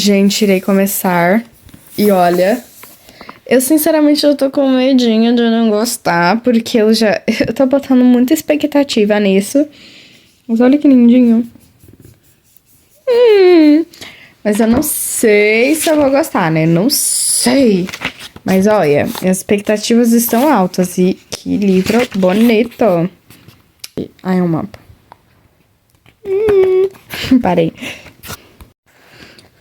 Gente, irei começar. E olha, eu sinceramente eu tô com medinho de não gostar, porque eu tô botando muita expectativa nisso. Mas olha que lindinho. Mas eu não sei se eu vou gostar, né? Não sei. Mas olha, as expectativas estão altas. E que livro bonito. Ah, é um mapa. Parei.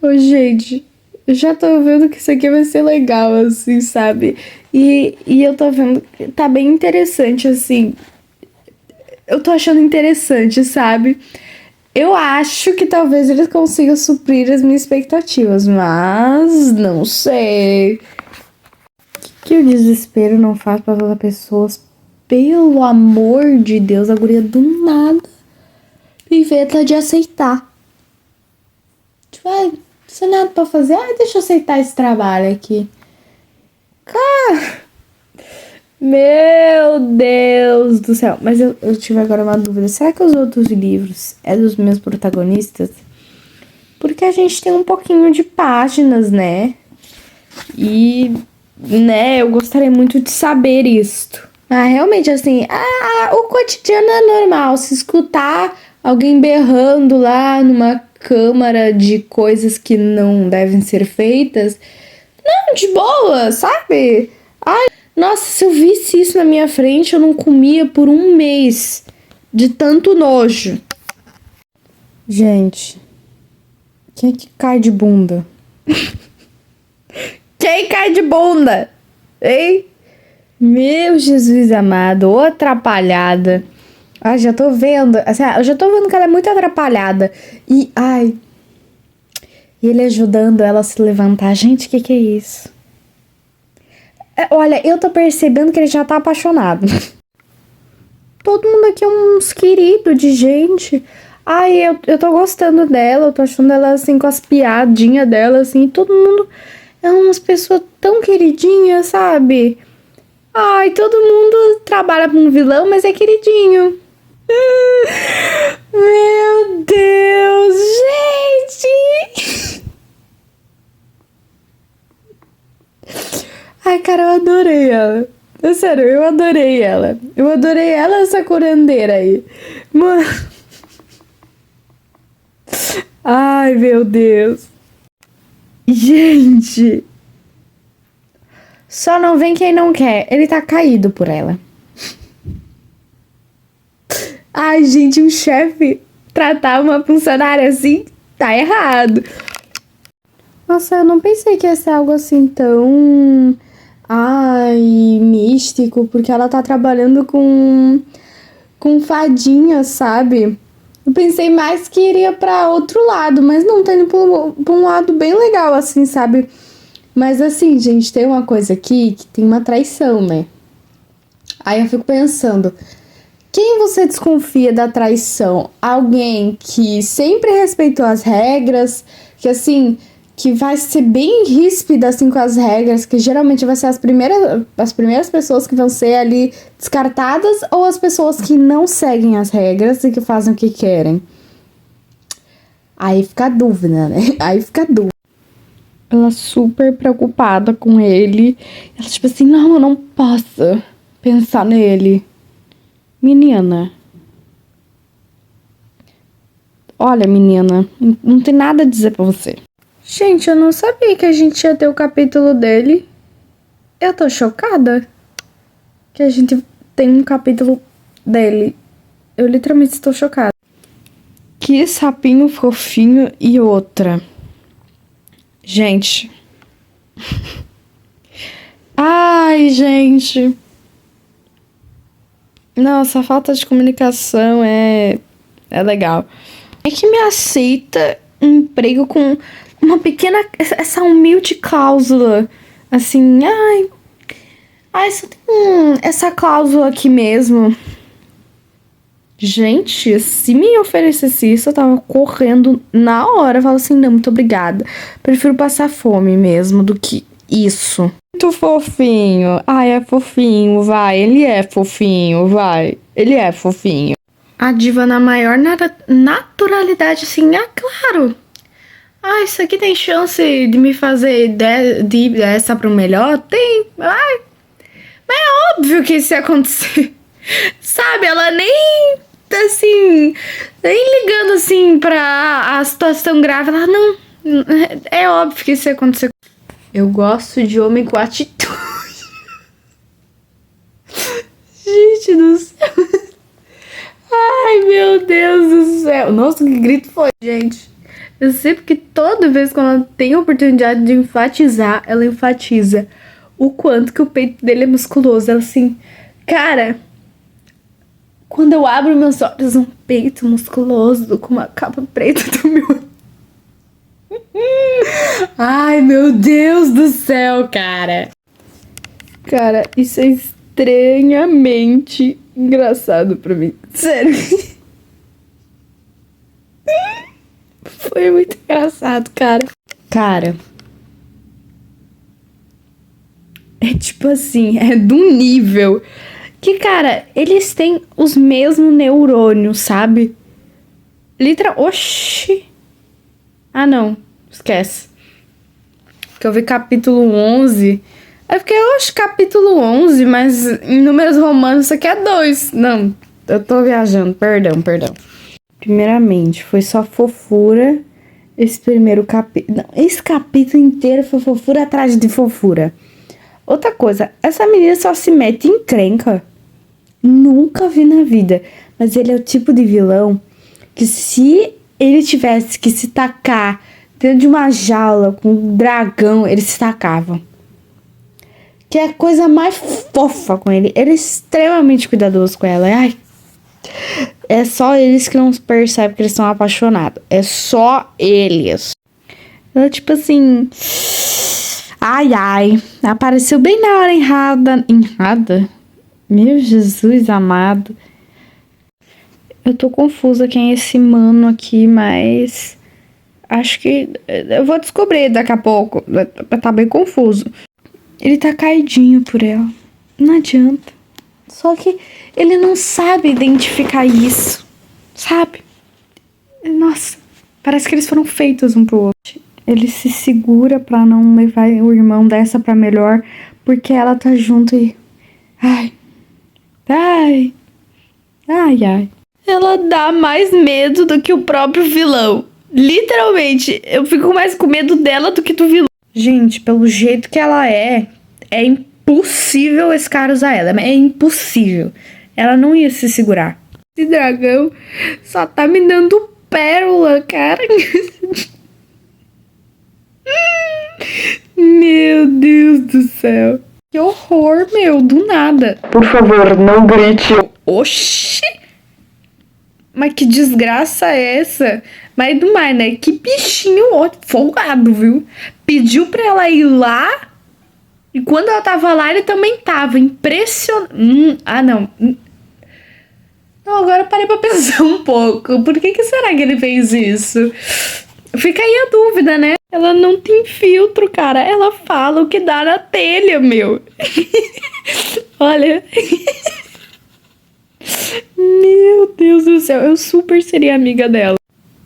Ô, gente, eu já tô vendo que isso aqui vai ser legal, assim, sabe? E eu tô vendo que tá bem interessante, assim. Eu tô achando interessante, sabe? Eu acho que talvez eles consigam suprir as minhas expectativas, mas não sei. Que o desespero não faz para todas as pessoas. Pelo amor de Deus, a guria do nada inventa de aceitar. Tipo, não tem nada pra fazer. Deixa eu aceitar esse trabalho aqui. Cara, meu Deus do céu. Mas eu tive agora uma dúvida. Será que os outros livros é dos meus protagonistas? Porque a gente tem um pouquinho de páginas, né? E, né, eu gostaria muito de saber isto. Realmente, assim, o cotidiano é normal. Se escutar alguém berrando lá numa câmara de coisas que não devem ser feitas, não, de boa, sabe? Nossa, se eu visse isso na minha frente, eu não comia por um mês de tanto nojo. Gente, quem é que cai de bunda? Quem cai de bunda? Hein? Meu Jesus amado, ô atrapalhada. Já tô vendo. Assim, eu já tô vendo que ela é muito atrapalhada. E ele ajudando ela a se levantar. Gente, que é isso? Olha, eu tô percebendo que ele já tá apaixonado. Todo mundo aqui é uns queridos de gente. Eu tô gostando dela. Eu tô achando ela, assim, com as piadinhas dela, assim. Todo mundo é umas pessoas tão queridinhas, sabe? Todo mundo trabalha com um vilão, mas é queridinho. Meu Deus, gente! Cara, eu adorei ela. É sério, eu adorei ela. Eu adorei ela, essa curandeira aí. Mano. Ai, meu Deus. Gente. Só não vem quem não quer. Ele tá caído por ela. Gente, um chefe tratar uma funcionária assim tá errado. Nossa, eu não pensei que ia ser algo assim tão... místico, porque ela tá trabalhando com fadinha, sabe? Eu pensei mais que iria pra outro lado, mas não, tá indo pra um lado bem legal, assim, sabe? Mas assim, gente, tem uma coisa aqui que tem uma traição, né? Aí eu fico pensando, quem você desconfia da traição? Alguém que sempre respeitou as regras, que assim, que vai ser bem ríspida assim com as regras, que geralmente vai ser as primeiras pessoas que vão ser ali descartadas, ou as pessoas que não seguem as regras e que fazem o que querem? Aí fica a dúvida, né? Aí fica a dúvida. Ela super preocupada com ele. Ela tipo assim, não, eu não posso pensar nele. Menina. Olha, menina, não tem nada a dizer pra você. Gente, eu não sabia que a gente ia ter o capítulo dele. Eu tô chocada que a gente tem um capítulo dele. Eu literalmente estou chocada. Que sapinho fofinho e outra. Gente. Gente. Nossa, a falta de comunicação é legal. É que me aceita um emprego com uma pequena... Essa humilde cláusula. Assim, só tem essa cláusula aqui mesmo. Gente, se me oferecesse isso, eu tava correndo na hora. Eu falo assim, não, muito obrigada. Prefiro passar fome mesmo do que isso. Muito fofinho. É fofinho, vai. Ele é fofinho, vai. Ele é fofinho. A diva na maior naturalidade, assim, claro. Ah, isso aqui tem chance de me fazer de dessa pro melhor? Tem. Ai, óbvio que isso ia acontecer. Sabe, ela nem, assim, nem ligando, assim, pra a situação grave. Ela, não, é óbvio que isso ia acontecer. Eu gosto de homem com atitude. Gente do céu. Ai, meu Deus do céu. Nossa, que grito foi, gente. Eu sei porque toda vez que ela tem a oportunidade de enfatizar, ela enfatiza o quanto que o peito dele é musculoso. Ela assim, cara, quando eu abro meus olhos, um peito musculoso com uma capa preta do meu... Ai, meu Deus do céu, cara. Cara, isso é estranhamente engraçado pra mim. Sério. Foi muito engraçado, cara. Cara, é tipo assim, é do nível que, cara, eles têm os mesmos neurônios, sabe? Oxi. Ah, não. Esquece. Que eu vi capítulo 11. É porque eu acho capítulo 11, mas em números romanos isso aqui é 2. Não, eu tô viajando. Perdão. Primeiramente, foi só fofura esse primeiro capítulo. Não, esse capítulo inteiro foi fofura atrás de fofura. Outra coisa, essa menina só se mete em encrenca. Nunca vi na vida. Mas ele é o tipo de vilão que se ele tivesse que se tacar dentro de uma jaula com um dragão, ele se tacava. Que é a coisa mais fofa com ele. Ele é extremamente cuidadoso com ela. Ai, é só eles que não percebem que eles estão apaixonados. É só eles. Ela, tipo assim... Ai. Apareceu bem na hora errada. Errada? Meu Jesus amado. Eu tô confusa quem é esse mano aqui, mas... Acho que... Eu vou descobrir daqui a pouco. Tá bem confuso. Ele tá caidinho por ela. Não adianta. Só que ele não sabe identificar isso. Sabe? Nossa. Parece que eles foram feitos um pro outro. Ele se segura pra não levar o irmão dessa pra melhor. Porque ela tá junto e... Ai. Ela dá mais medo do que o próprio vilão. Literalmente. Eu fico mais com medo dela do que do vilão. Gente, pelo jeito que ela é impossível esse cara usar ela. É impossível. Ela não ia se segurar. Esse dragão só tá me dando pérola, cara. Meu Deus do céu. Que horror, meu, do nada. Por favor, não grite. Oxi! Mas que desgraça é essa? Mas do mais, né? Que bichinho folgado, viu? Pediu pra ela ir lá. E quando ela tava lá, ele também tava. Impressionante. Não. Não, agora eu parei pra pensar um pouco. Por que será que ele fez isso? Fica aí a dúvida, né? Ela não tem filtro, cara. Ela fala o que dá na telha, meu. Olha. Meu Deus do céu. Eu super seria amiga dela.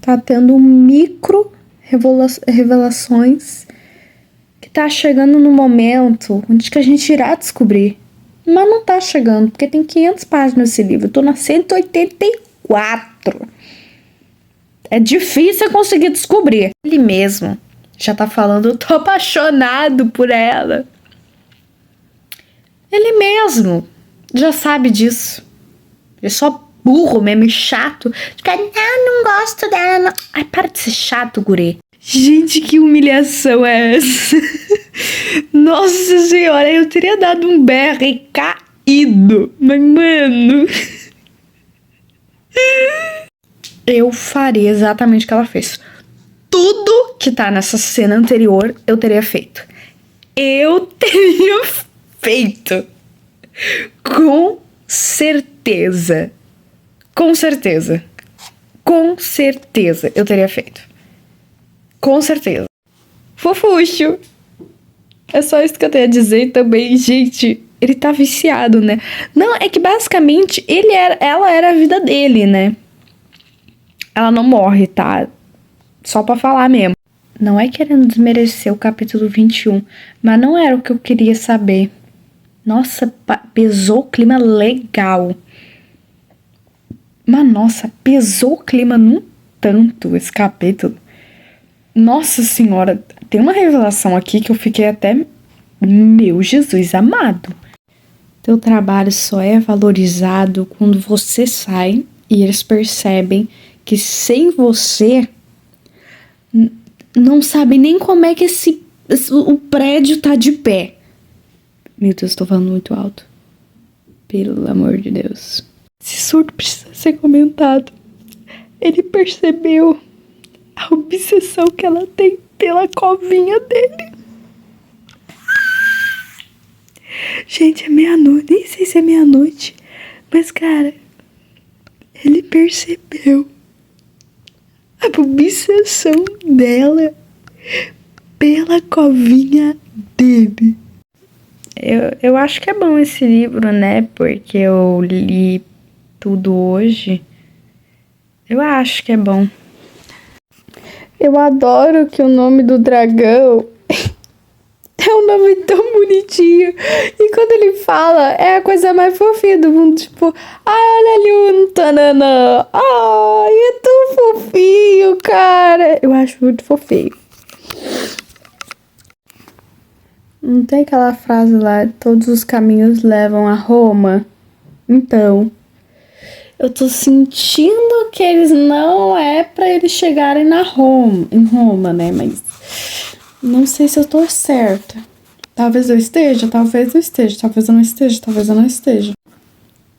Tá tendo micro revelações que tá chegando no momento onde que a gente irá descobrir. Mas não tá chegando, porque tem 500 páginas esse livro. Eu tô na 184. É difícil eu conseguir descobrir. Ele mesmo já tá falando, eu tô apaixonado por ela. Ele mesmo já sabe disso. Ele é só burro mesmo, chato. Fica, não gosto dela. Não. Ai, para de ser chato, guri. Gente, que humilhação é essa? Nossa senhora, eu teria dado um berro e caído. Mas, mano... Eu faria exatamente o que ela fez. Tudo que tá nessa cena anterior, eu teria feito. Eu teria feito. Com certeza. Com certeza eu teria feito. Com certeza. Fofuxo. É só isso que eu tenho a dizer também, gente. Ele tá viciado, né? Não, é que basicamente ela era a vida dele, né? Ela não morre, tá? Só pra falar mesmo. não é querendo desmerecer o capítulo 21, mas não era o que eu queria saber. Nossa, pesou o clima legal. Mas nossa, pesou o clima num tanto esse capítulo. Nossa senhora, tem uma revelação aqui que eu fiquei até... Meu Jesus amado. Teu trabalho só é valorizado quando você sai e eles percebem que sem você não sabem nem como é que o prédio tá de pé. Meu Deus, tô falando muito alto. Pelo amor de Deus. Esse surto precisa ser comentado. Ele percebeu a obsessão que ela tem pela covinha dele. Gente, é meia-noite. Nem sei se é meia-noite. Mas, cara, ele percebeu a obsessão dela pela covinha dele. Eu acho que é bom esse livro, né? Porque eu li tudo hoje. Eu acho que é bom. Eu adoro que o nome do dragão é um nome tão bonitinho. E quando ele fala, é a coisa mais fofinha do mundo. Tipo, ai, olha ali o tananã. Ai, é tão fofinho, cara. Eu acho muito fofinho. Não tem aquela frase lá, todos os caminhos levam a Roma? Então, eu tô sentindo que eles não é pra eles chegarem em Roma, né? Mas não sei se eu tô certa. Talvez eu esteja, talvez eu esteja, talvez eu não esteja, talvez eu não esteja.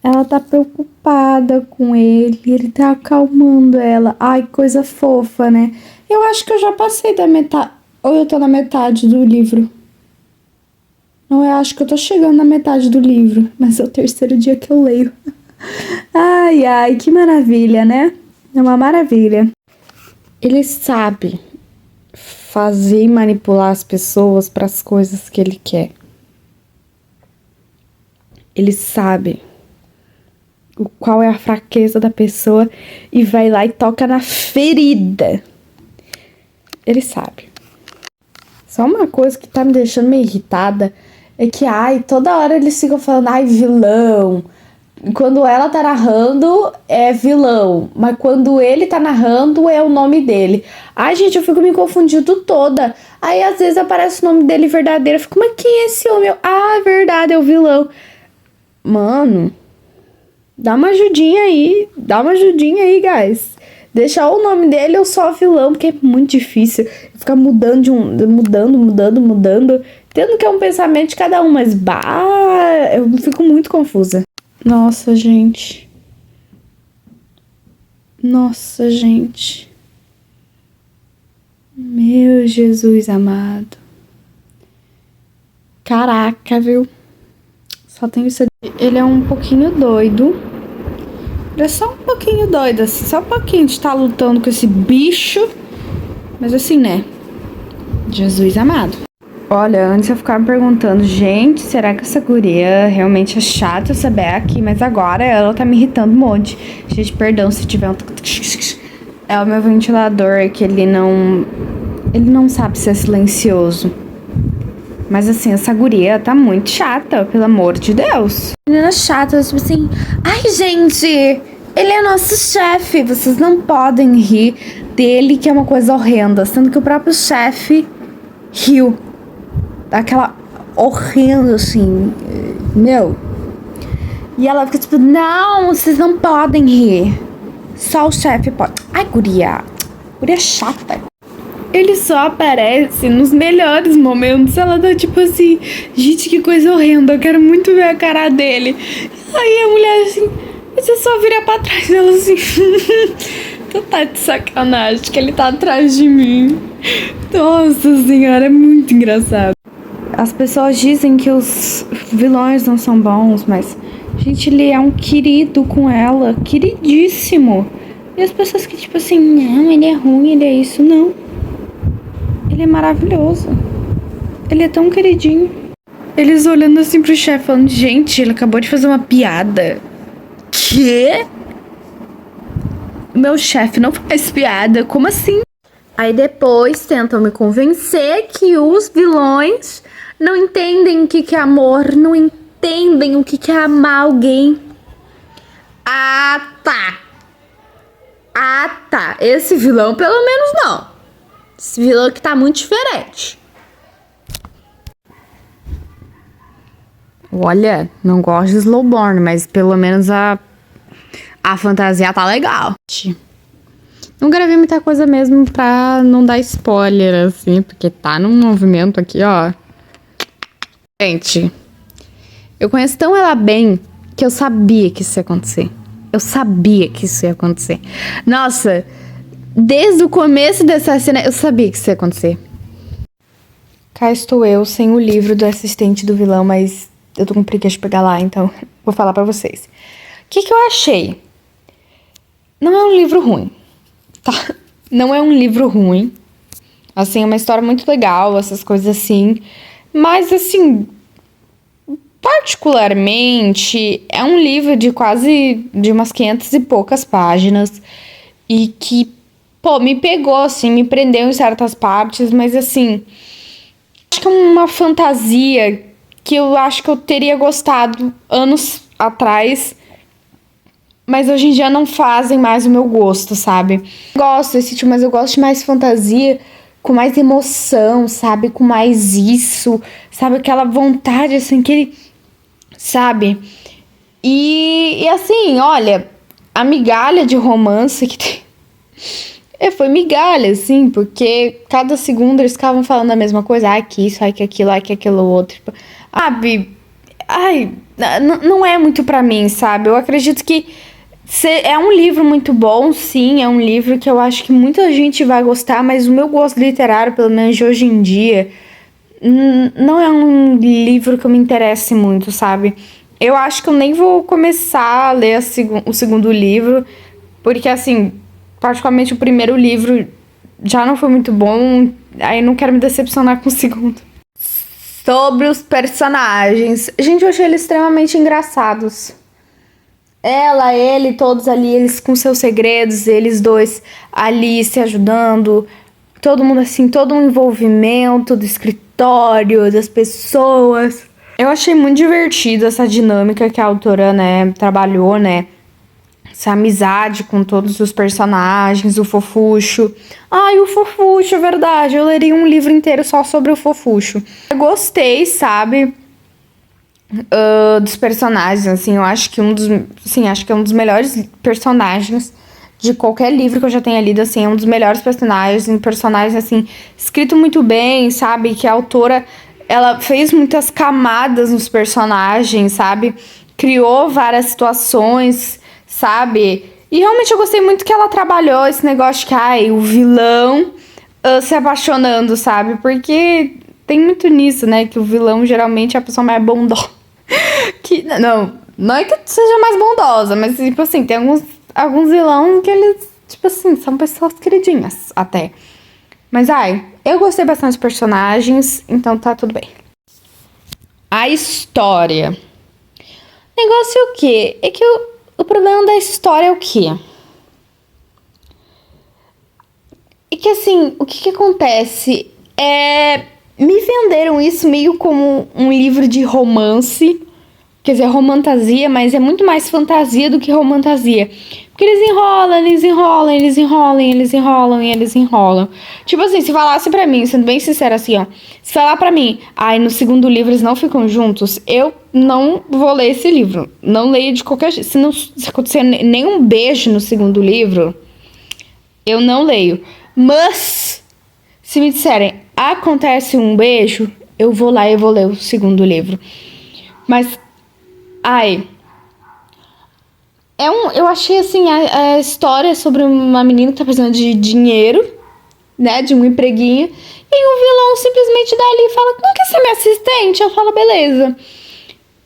Ela tá preocupada com ele tá acalmando ela. Ai, coisa fofa, né? Eu acho que eu já passei da metade, ou eu tô na metade do livro. Não, eu acho que eu tô chegando na metade do livro, mas é o terceiro dia que eu leio. Ai, ai, que maravilha, né? É uma maravilha. Ele sabe fazer e manipular as pessoas para as coisas que ele quer. Ele sabe qual é a fraqueza da pessoa e vai lá e toca na ferida. Ele sabe. Só uma coisa que tá me deixando meio irritada é que, ai, toda hora eles ficam falando, ai, vilão. Quando ela tá narrando, é vilão. Mas quando ele tá narrando, é o nome dele. Ai, gente, eu fico me confundindo toda. Aí, às vezes, aparece o nome dele verdadeiro. Eu fico, mas quem é esse homem? Ah, é verdade, é o vilão. Mano, dá uma ajudinha aí. Dá uma ajudinha aí, guys. Deixar o nome dele ou só vilão, porque é muito difícil ficar mudando mudando. Tendo que é um pensamento de cada um, mas eu fico muito confusa. Nossa, gente. Nossa, gente. Meu Jesus amado. Caraca, viu? Só tenho isso aqui. Ele é um pouquinho doido. Ele é só um pouquinho doido, assim. Só um pouquinho de estar lutando com esse bicho. Mas assim, né? Jesus amado. Olha, antes eu ficava me perguntando, gente, será que essa guria realmente é chata, essa Beck? Mas agora ela tá me irritando um monte. Gente, perdão se tiver um... É o meu ventilador, que ele não sabe ser silencioso. Mas assim, essa guria tá muito chata, pelo amor de Deus. Menina chata, tipo assim, ai gente, ele é nosso chefe, vocês não podem rir dele, que é uma coisa horrenda. Sendo que o próprio chefe riu. Daquela horrenda, assim, meu. E ela fica tipo, não, vocês não podem rir. Só o chefe pode. Ai, guria chata. Ele só aparece nos melhores momentos. Ela tá tipo assim, gente, que coisa horrenda, eu quero muito ver a cara dele. Aí a mulher assim, você só vira pra trás dela assim. Tu tá de sacanagem que ele tá atrás de mim. Nossa senhora, é muito engraçado. As pessoas dizem que os vilões não são bons, mas, gente, ele é um querido com ela, queridíssimo. E as pessoas que, tipo assim, não, ele é ruim, ele é isso, não. Ele é maravilhoso. Ele é tão queridinho. Eles olhando assim pro chefe, falando, gente, ele acabou de fazer uma piada. Quê? O meu chefe não faz piada, como assim? Aí depois tentam me convencer que os vilões não entendem o que é amor, não entendem o que é amar alguém. Ah, tá. Ah, tá. Esse vilão, pelo menos, não. Esse vilão que tá muito diferente. Olha, não gosto de Slowborn, mas pelo menos a fantasia tá legal. Não gravei muita coisa mesmo pra não dar spoiler, assim, porque tá num movimento aqui, ó. Gente, eu conheço tão ela bem que eu sabia que isso ia acontecer. Eu sabia que isso ia acontecer. Nossa, desde o começo dessa cena, eu sabia que isso ia acontecer. Cá estou eu, sem o livro do assistente do vilão, mas eu tô com preguiça de pegar lá, então vou falar pra vocês. O que eu achei? Não é um livro ruim, tá? Não é um livro ruim. Assim, é uma história muito legal, essas coisas assim. Mas, assim, particularmente, é um livro de umas 500 e poucas páginas. E que, pô, me pegou, assim, me prendeu em certas partes. Mas, assim, acho que é uma fantasia que eu acho que eu teria gostado anos atrás, mas hoje em dia não fazem mais o meu gosto, sabe? Gosto desse tipo, mas eu gosto de mais fantasia, com mais emoção, sabe? Com mais isso, sabe? Aquela vontade, assim, sabe? E assim, olha, a migalha de romance que tem... foi migalha, assim, porque cada segundo eles ficavam falando a mesma coisa. Ai, que isso, ai, que aquilo, ai, que aquilo outro. Sabe? Ai, não é muito pra mim, sabe? Eu acredito que é um livro muito bom, sim. É um livro que eu acho que muita gente vai gostar, mas o meu gosto literário, pelo menos de hoje em dia, não é um livro que eu me interesse muito, sabe? Eu acho que eu nem vou começar a ler o segundo livro, porque, assim, particularmente o primeiro livro já não foi muito bom, aí eu não quero me decepcionar com o segundo. Sobre os personagens. Gente, eu achei eles extremamente engraçados. Ela, ele, todos ali, eles com seus segredos, eles dois ali se ajudando. Todo mundo assim, todo um envolvimento do escritório, das pessoas. Eu achei muito divertido essa dinâmica que a autora, né, trabalhou, né? Essa amizade com todos os personagens, o Fofuxo. Ai, o Fofuxo, é verdade. Eu leria um livro inteiro só sobre o Fofuxo. Eu gostei, sabe? Dos personagens, assim. Eu acho que acho que é um dos melhores personagens de qualquer livro que eu já tenha lido, assim. É um dos melhores personagens, assim, escrito muito bem, sabe? Que a autora, ela fez muitas camadas nos personagens, sabe? Criou várias situações, sabe? E realmente eu gostei muito que ela trabalhou esse negócio de o vilão se apaixonando, sabe? Porque tem muito nisso, né? Que o vilão geralmente é a pessoa mais bondosa. Não é que seja mais bondosa, mas tipo assim, tem alguns vilões que eles, tipo assim, são pessoas queridinhas até. Mas eu gostei bastante dos personagens, então tá tudo bem. A história. O negócio é o quê? É que o problema da história é o quê? É que assim, o que acontece? Me venderam isso meio como um livro de romance. Quer dizer, romantasia, mas é muito mais fantasia do que romantasia. Porque eles enrolam. Tipo assim, se falasse pra mim, sendo bem sincera assim, ó. Se falar pra mim, no segundo livro eles não ficam juntos, eu não vou ler esse livro. Não leio de qualquer jeito. Se acontecer nenhum beijo no segundo livro, eu não leio. Mas, se me disserem, acontece um beijo, eu vou lá e vou ler o segundo livro. Mas... eu achei assim a história sobre uma menina que tá precisando de dinheiro, né, de um empreguinho, e o vilão simplesmente dá ali e fala, não quer ser minha assistente? Eu falo, beleza.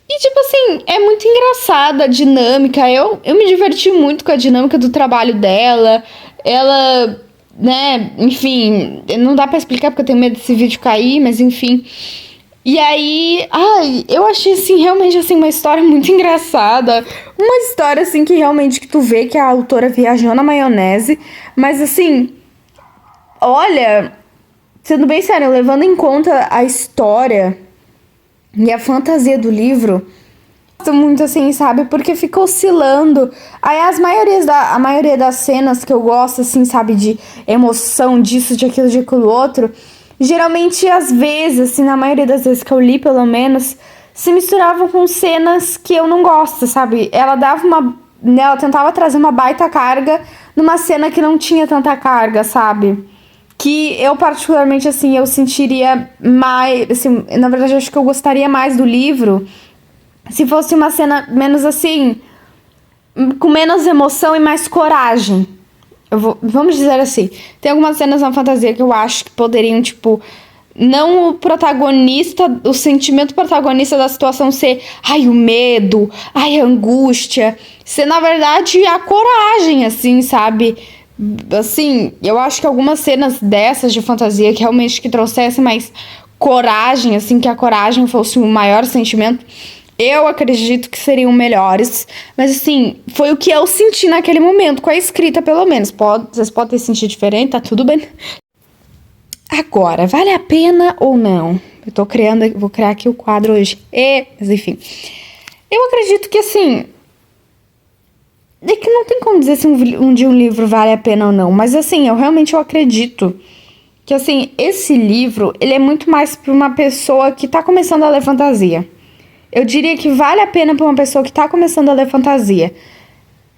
E tipo assim, é muito engraçada a dinâmica, eu me diverti muito com a dinâmica do trabalho dela, ela, né, enfim, não dá pra explicar porque eu tenho medo desse vídeo cair, mas enfim... E aí, eu achei, assim, realmente, assim, uma história muito engraçada. Uma história, assim, que realmente que tu vê que a autora viajou na maionese. Mas, assim, Olha, sendo bem sério, levando em conta a história e a fantasia do livro, gosto muito assim, sabe? Porque fica oscilando. Aí a maioria das cenas que eu gosto, assim, sabe? De emoção, disso, de aquilo outro. Geralmente, às vezes, assim, na maioria das vezes que eu li, pelo menos, se misturavam com cenas que eu não gosto, sabe? Ela tentava trazer uma baita carga numa cena que não tinha tanta carga, sabe? Que eu, particularmente, assim, eu sentiria mais... Assim, na verdade, eu acho que eu gostaria mais do livro se fosse uma cena menos, assim... com menos emoção e mais coragem. Vamos dizer assim. Tem algumas cenas na fantasia que eu acho que poderiam, tipo... Não o protagonista, o sentimento protagonista da situação ser... Ai, o medo. Ai, a angústia. Ser, na verdade, a coragem, assim, sabe? Assim, eu acho que algumas cenas dessas de fantasia que realmente que trouxessem mais coragem, assim, que a coragem fosse o maior sentimento, eu acredito que seriam melhores. Mas, assim, foi o que eu senti naquele momento, com a escrita, pelo menos. Vocês podem ter sentido diferente, tá tudo bem. Agora, vale a pena ou não? Vou criar aqui o quadro hoje. Mas, enfim. Eu acredito que, assim... É que não tem como dizer se um livro vale a pena ou não. Mas, assim, eu realmente acredito que, assim, esse livro, ele é muito mais para uma pessoa que tá começando a ler fantasia. Eu diria que vale a pena para uma pessoa que tá começando a ler fantasia.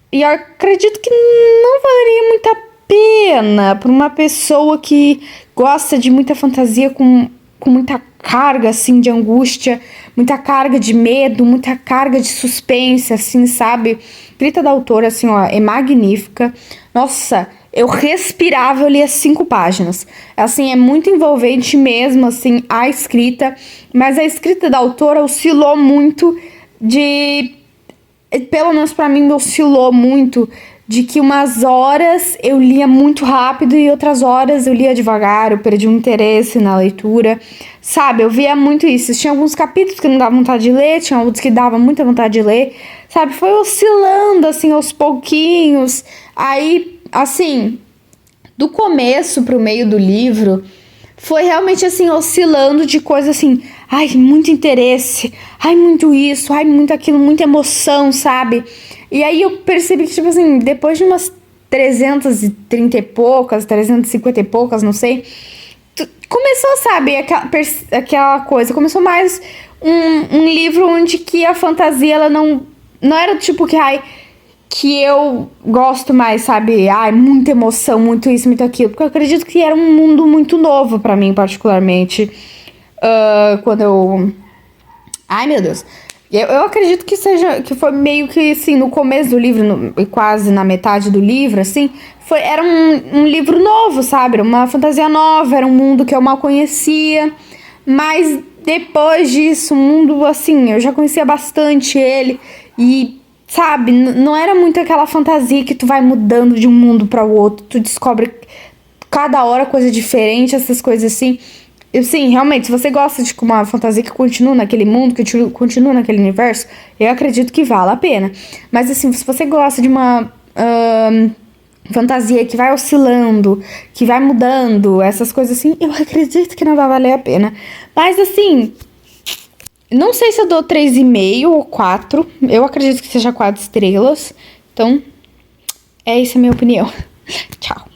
E eu acredito que não valeria muito a pena para uma pessoa que gosta de muita fantasia com muita carga, assim, de angústia, muita carga de medo, muita carga de suspense, assim, sabe? A escrita da autora, assim, ó, é magnífica. Nossa, eu respirava, eu lia 5 páginas. Assim, é muito envolvente mesmo, assim, a escrita. Mas a escrita da autora oscilou muito pelo menos pra mim, oscilou muito de que umas horas eu lia muito rápido e outras horas eu lia devagar, eu perdi o interesse na leitura, sabe? Eu via muito isso. Tinha alguns capítulos que não dava vontade de ler, tinha outros que dava muita vontade de ler, sabe? Foi oscilando, assim, aos pouquinhos. Aí, assim, do começo pro meio do livro, foi realmente, assim, oscilando de coisa, assim, ai, muito interesse, ai, muito isso, ai, muito aquilo, muita emoção, sabe? E aí eu percebi que, tipo assim, depois de umas 330 e poucas, 350 e poucas, não sei, começou, sabe, aquela coisa, começou mais um livro onde que a fantasia, ela não era tipo que, ai, que eu gosto mais, sabe, ai, muita emoção, muito isso, muito aquilo, porque eu acredito que era um mundo muito novo pra mim, particularmente, quando eu... Ai, meu Deus... Eu acredito que foi meio que, assim, no começo do livro, e quase na metade do livro, assim, era um livro novo, sabe? Era uma fantasia nova, era um mundo que eu mal conhecia, mas depois disso, o mundo, assim, eu já conhecia bastante ele, e, sabe, não era muito aquela fantasia que tu vai mudando de um mundo para o outro, tu descobre cada hora coisa diferente, essas coisas assim... Sim, realmente, se você gosta de uma fantasia que continua naquele mundo, que continua naquele universo, eu acredito que vale a pena. Mas, assim, se você gosta de uma fantasia que vai oscilando, que vai mudando, essas coisas assim, eu acredito que não vai valer a pena. Mas, assim, não sei se eu dou 3,5 ou 4. Eu acredito que seja 4 estrelas. Então, essa é a minha opinião. Tchau.